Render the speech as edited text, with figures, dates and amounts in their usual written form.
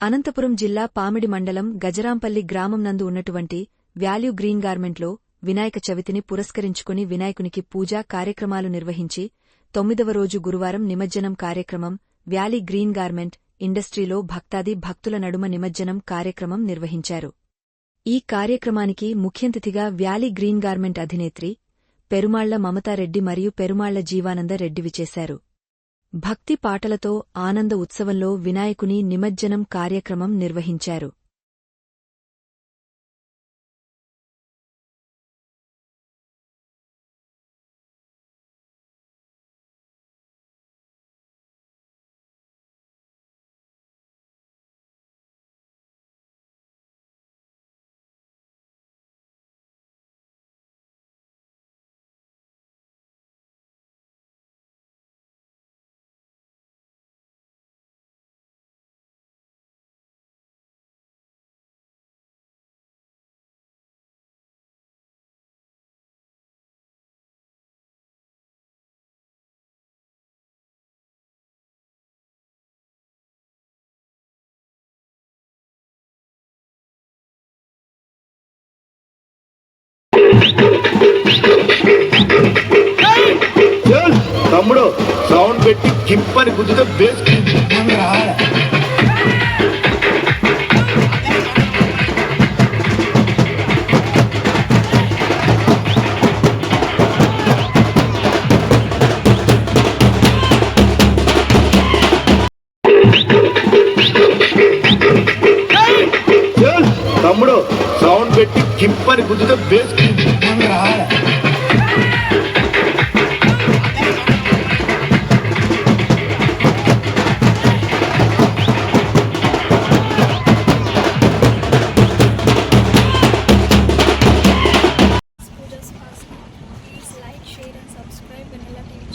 అనంతపురం జిల్లా పామిడి మండలం గజరాంపల్లి గ్రామం నందు ఉన్నటువంటి వాల్యూ గ్రీన్ గార్మెంట్లో వినాయక చవితిని పురస్కరించుకుని వినాయకునికి పూజా కార్యక్రమాలు నిర్వహించి 9వ రోజు గురువారం నిమజ్జనం కార్యక్రమం వ్యాలీ గ్రీన్ గార్మెంట్ ఇండస్ట్రీలో భక్తాది భక్తుల నడుమ నిమజ్జనం కార్యక్రమం నిర్వహించారు. ఈ కార్యక్రమానికి ముఖ్యంతిథిగా వ్యాలీ గ్రీన్ గార్మెంట్ అధినేత్రి పెరుమాళ్ల మమతారెడ్డి మరియు పెరుమాళ్ల జీవానంద రెడ్డి విచేశారు. భక్తి పాటలతో ఆనంద ఉత్సవంలో వినాయకుని నిమజ్జనం కార్యక్రమం నిర్వహించారు. తమ్ముడు సౌండ్ పెట్టి కింపని గుద్దుతో బేస్ తమ్ముడు సౌండ్ పెట్టి కింపని గుద్దుతో base Please like, share and subscribe Vanilla TV.